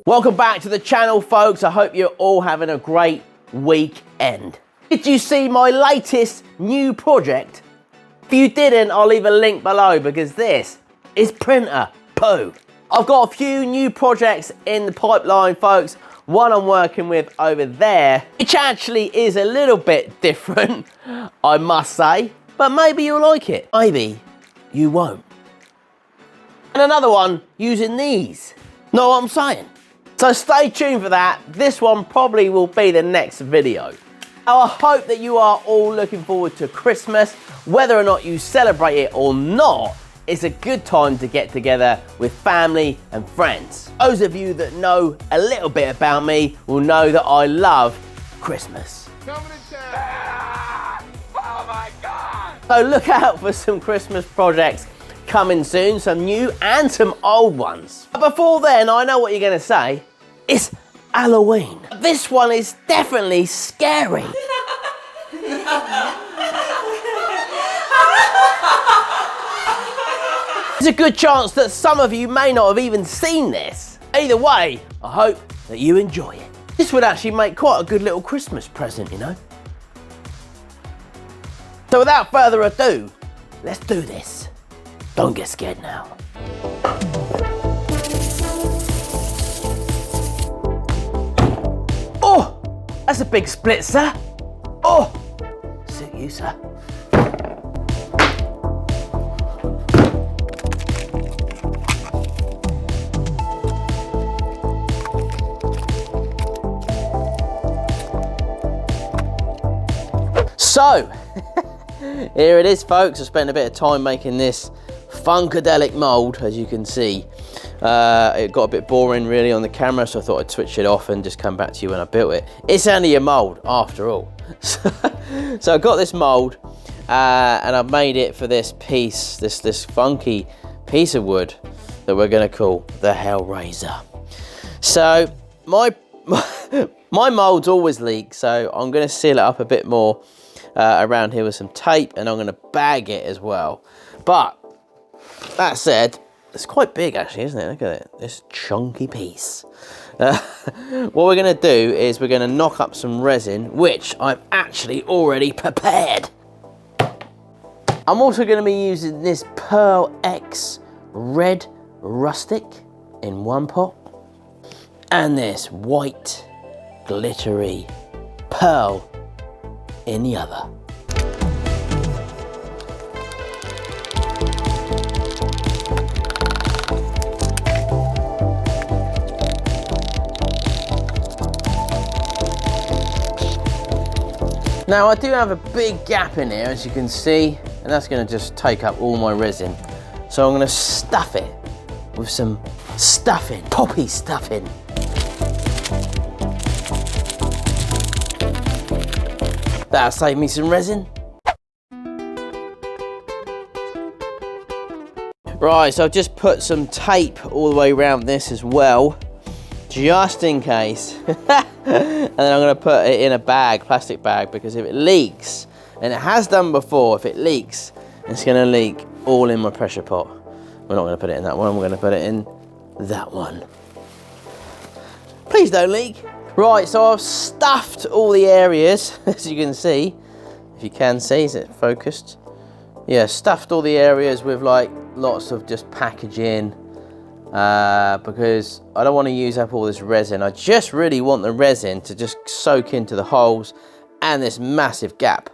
Welcome back to the channel, folks. I hope you're all having a great weekend. Did you see my latest new project? If you didn't, I'll leave a link below because this is printer poo. I've got a few new projects in the pipeline, folks. One I'm working with over there, which actually is a little bit different, I must say, but maybe you'll like it. Maybe you won't. And another one using these. Know what I'm saying? So stay tuned for that. This one probably will be the next video. Now, I hope that you are all looking forward to Christmas. Whether or not you celebrate it or not, it's a good time to get together with family and friends. Those of you that know a little bit about me will know that I love Christmas. Coming to town. Oh my God! So look out for some Christmas projects coming soon, some new and some old ones. But before then, I know what you're gonna say. It's Halloween. This one is definitely scary. There's a good chance that some of you may not have even seen this. Either way, I hope that you enjoy it. This would actually make quite a good little Christmas present, you know? So without further ado, let's do this. Don't get scared now. Oh, that's a big split, sir. Oh, suit you, sir. So, here it is, folks. I spent a bit of time making this funkadelic mould, as you can see. It got a bit boring really on the camera, so I thought I'd switch it off and just come back to you when I built it. It's only a mould after all. So I got this mould and I've made it for this piece, this funky piece of wood that we're going to call the Hellraiser. So my moulds always leak, so I'm going to seal it up a bit more around here with some tape, and I'm going to bag it as well. But that said, it's quite big actually, isn't it? Look at it, this chunky piece. What we're going to do is we're going to knock up some resin, which I've actually already prepared. I'm also going to be using this Pearl X Red Rustic in one pot, and this white glittery pearl in the other. Now I do have a big gap in here, as you can see, and that's going to just take up all my resin. So I'm going to stuff it with some stuffing, poppy stuffing. That'll save me some resin. Right, so I've just put some tape all the way around this as well, just in case. And then I'm going to put it in a bag, plastic bag, because if it leaks, and it has done before, if it leaks, it's going to leak all in my pressure pot. We're not going to put it in that one, we're going to put it in that one. Please don't leak. Right, so I've stuffed all the areas, as you can see. If you can see, is it focused? Yeah, stuffed all the areas with like lots of just packaging, because I don't want to use up all this resin. I just really want the resin to just soak into the holes and this massive gap.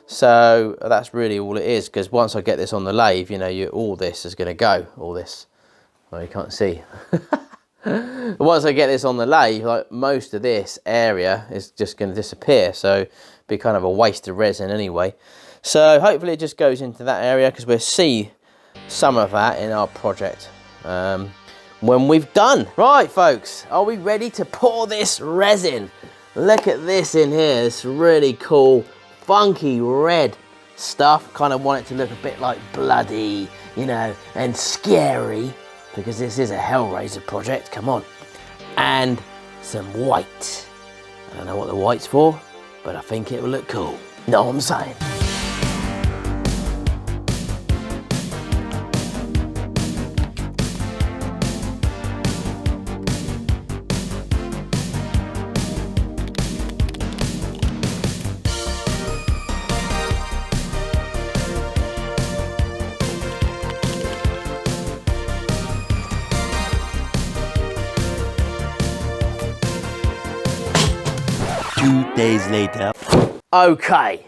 So that's really all it is, because once I get this on the lathe, you know, all this is going to go, all this. Well, you can't see. Once I get this on the lathe, like most of this area is just going to disappear, so it'd be kind of a waste of resin anyway. So hopefully it just goes into that area, because we'll see some of that in our project when we've done. Right, folks, are we ready to pour this resin? Look at this in here, this really cool funky red stuff. Kind of want it to look a bit like bloody, you know, and scary, because this is a Hellraiser project, come on. And some white. I don't know what the white's for, but I think it will look cool. Know what I'm saying? 2 days later. Okay,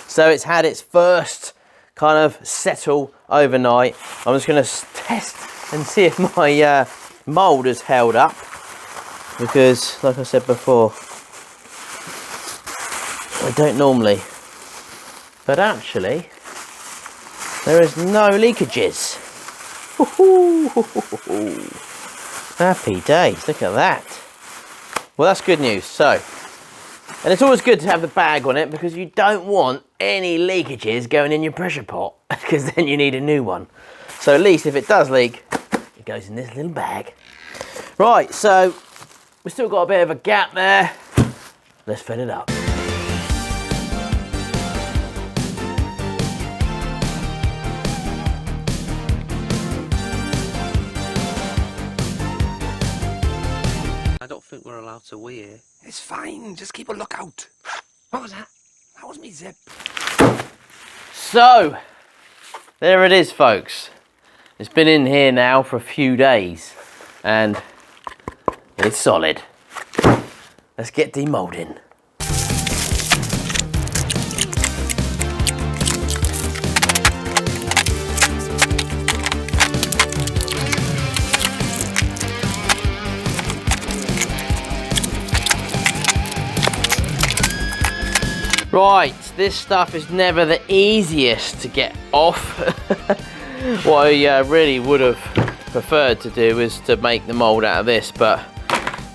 so it's had its first kind of settle overnight. I'm just going to test and see if my mould has held up, because like I said before, I don't normally, but actually there is no leakages. Happy days, look at that. Well, that's good news. So, and it's always good to have the bag on it, because you don't want any leakages going in your pressure pot, because then you need a new one. So at least if it does leak, it goes in this little bag. Right, so we've still got a bit of a gap there. Let's fill it up. I don't think we're allowed to wear. It's fine, just keep a lookout. What was that? That was me zip. So, there it is, folks. It's been in here now for a few days, and it's solid. Let's get demolding. Right, this stuff is never the easiest to get off. What I really would have preferred to do is to make the mould out of this, but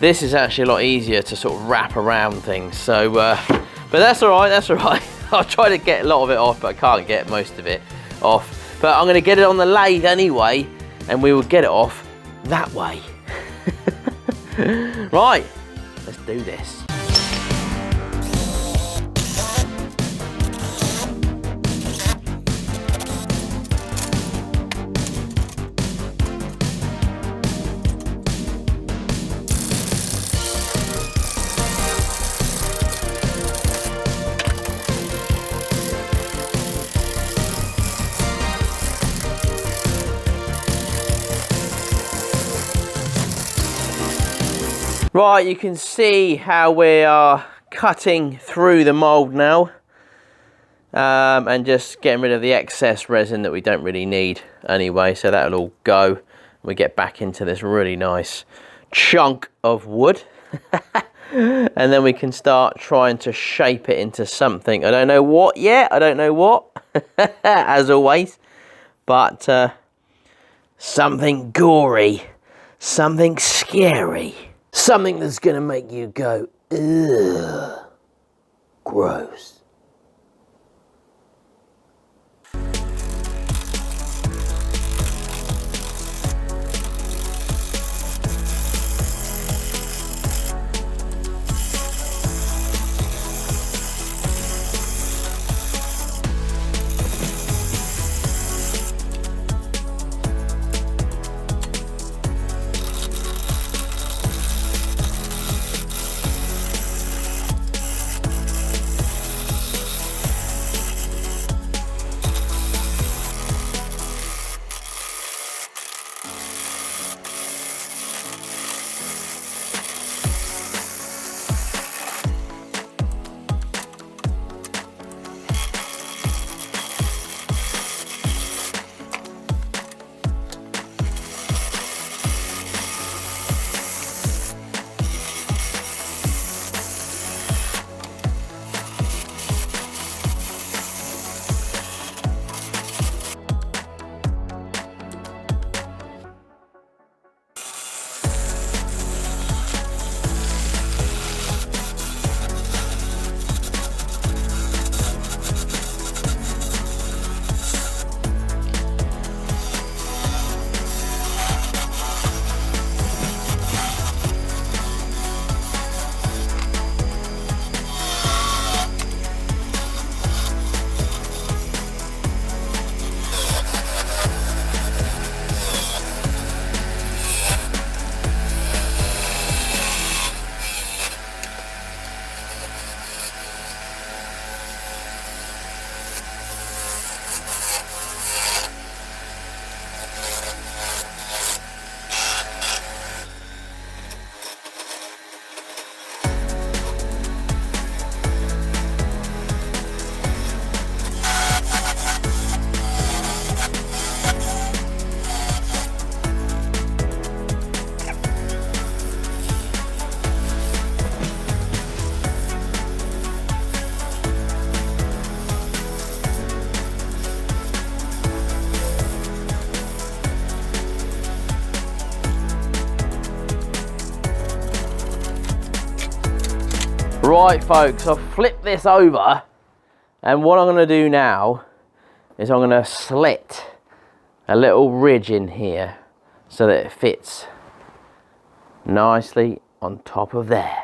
this is actually a lot easier to sort of wrap around things. So, but that's all right, that's all right. I'll try to get a lot of it off, but I can't get most of it off. But I'm gonna get it on the lathe anyway, and we will get it off that way. Right, let's do this. Right, you can see how we are cutting through the mould now, and just getting rid of the excess resin that we don't really need anyway, so that'll all go. We get back into this really nice chunk of wood. And then we can start trying to shape it into something. I don't know what yet, I don't know what, as always, but something gory, something scary. Something that's going to make you go, ugh, gross. Right folks, I've flipped this over, and what I'm going to do now is I'm going to slit a little ridge in here so that it fits nicely on top of there.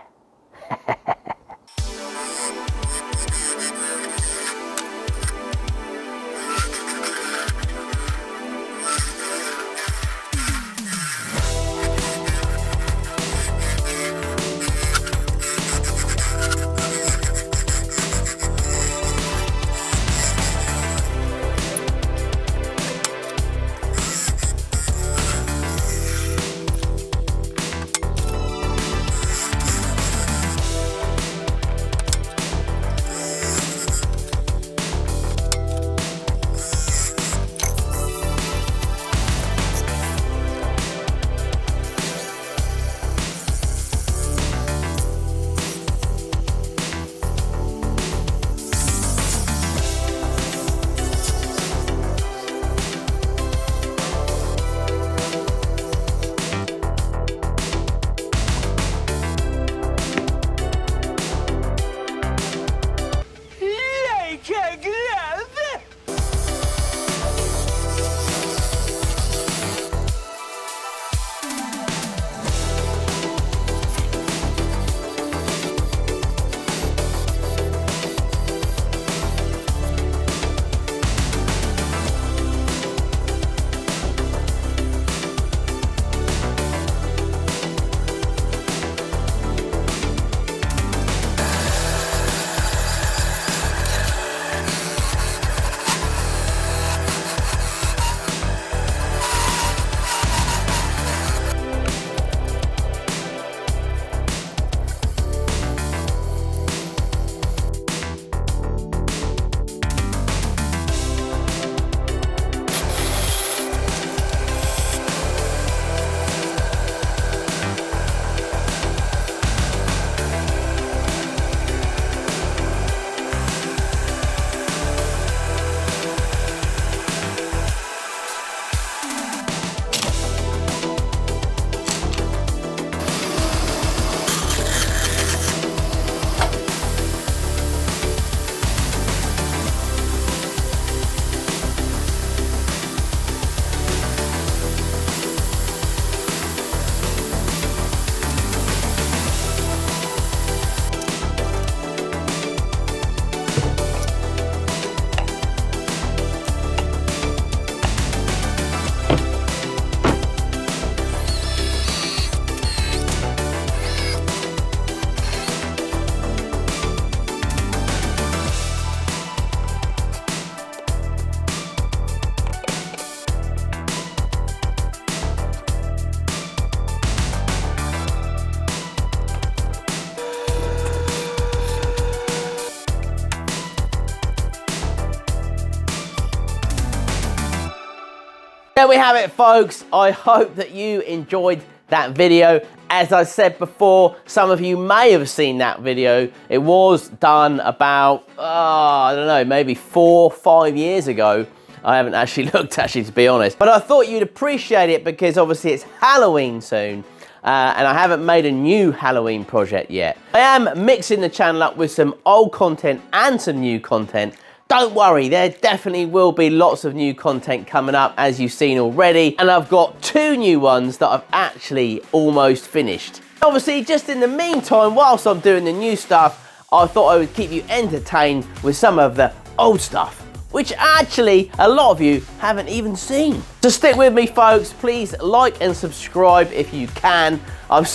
There we have it folks. I hope that you enjoyed that video. As I said before, some of you may have seen that video. It was done about, I don't know, maybe 4 or 5 years ago. I haven't actually looked, to be honest. But I thought you'd appreciate it because obviously it's Halloween soon. And I haven't made a new Halloween project yet. I am mixing the channel up with some old content and some new content. Don't worry, there definitely will be lots of new content coming up, as you've seen already. And I've got 2 new ones that I've actually almost finished. Obviously, just in the meantime, whilst I'm doing the new stuff, I thought I would keep you entertained with some of the old stuff, which actually a lot of you haven't even seen. So stick with me folks, please like and subscribe if you can. I've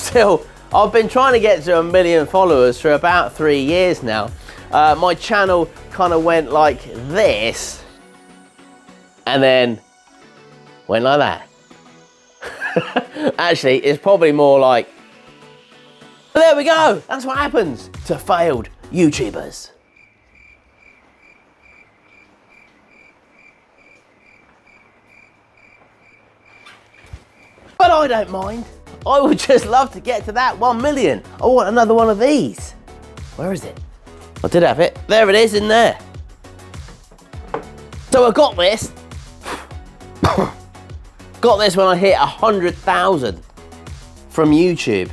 been trying to get to 1 million followers for about 3 years now. My channel kind of went like this and then went like that. Actually, it's probably more like, but there we go. That's what happens to failed YouTubers. But I don't mind. I would just love to get to that 1 million. I want another one of these. Where is it? I did have it. There it is in there. So I got this. Got this when I hit 100,000 from YouTube.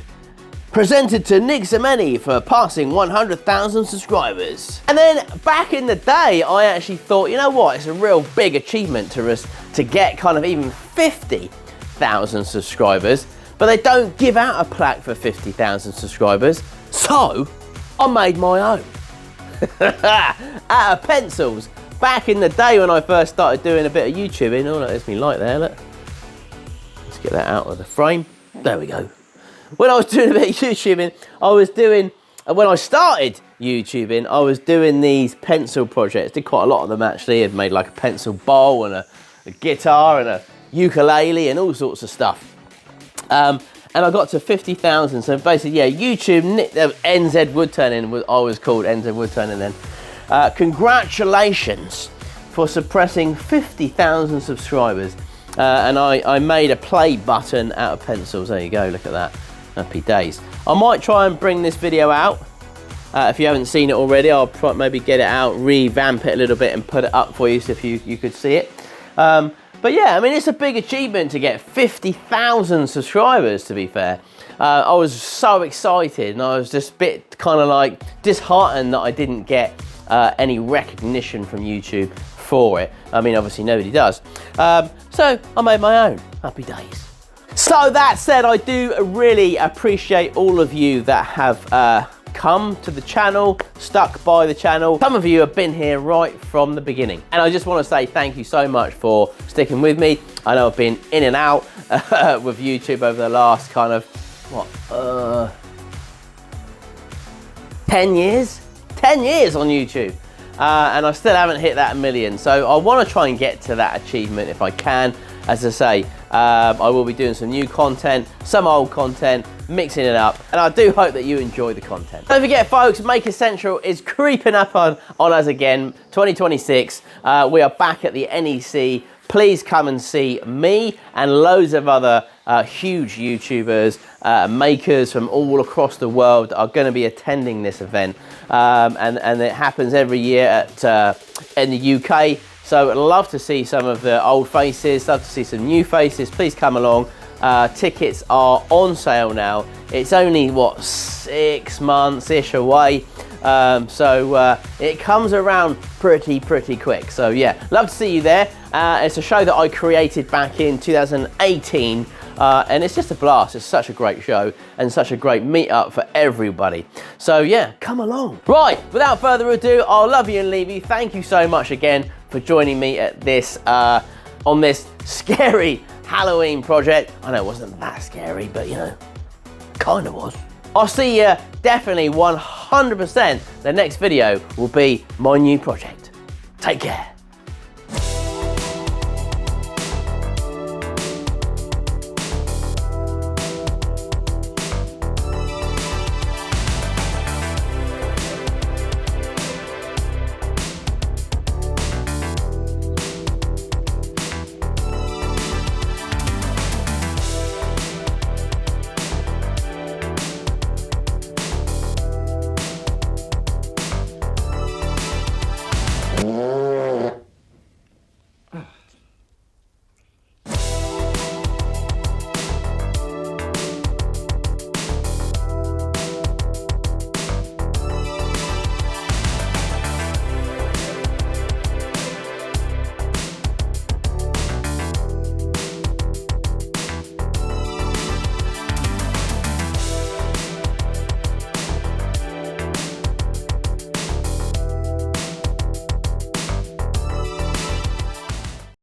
presented to Nick Zammeti for passing 100,000 subscribers. And then back in the day, I actually thought, you know what, it's a real big achievement to get kind of even 50,000 subscribers, but they don't give out a plaque for 50,000 subscribers, so I made my own. Out of pencils. Back in the day when I first started doing a bit of YouTubing, oh, there's me light there, look. Let's get that out of the frame. There we go. When I was doing a bit of YouTubing, when I started YouTubing, I was doing these pencil projects. Did quite a lot of them actually. I'd made like a pencil bowl and a guitar and a ukulele and all sorts of stuff. And I got to 50,000. So basically, yeah, YouTube, NZ Woodturning, I was called NZ Woodturning then. Congratulations for suppressing 50,000 subscribers. And I made a play button out of pencils. There you go, look at that. Happy days. I might try and bring this video out. If you haven't seen it already, I'll maybe get it out, revamp it a little bit and put it up for you so if you could see it. But yeah, I mean, it's a big achievement to get 50,000 subscribers, to be fair. I was so excited and I was just a bit kind of like disheartened that I didn't get any recognition from YouTube for it. I mean, obviously nobody does. So I made my own. Happy days. So that said, I do really appreciate all of you that have come to the channel, stuck by the channel. Some of you have been here right from the beginning. And I just want to say thank you so much for sticking with me. I know I've been in and out with YouTube over the last kind of, 10 years? 10 years on YouTube. And I still haven't hit that 1 million. So I want to try and get to that achievement if I can. As I say, I will be doing some new content, some old content, mixing it up, and I do hope that you enjoy the content. Don't forget, folks, Maker Central is creeping up on us again, 2026. We are back at the NEC. Please come and see me and loads of other huge YouTubers, makers from all across the world that are going to be attending this event. And it happens every year in the UK. So I'd love to see some of the old faces, love to see some new faces. Please come along. Tickets are on sale now. It's only, what, 6 months-ish away. So it comes around pretty quick. So yeah, love to see you there. It's a show that I created back in 2018. And it's just a blast. It's such a great show and such a great meet-up for everybody. So yeah, come along. Right, without further ado, I'll love you and leave you. Thank you so much again for joining me at this, on this scary Halloween project. I know it wasn't that scary, but you know, kind of was. I'll see you definitely 100%. The next video will be my new project. Take care.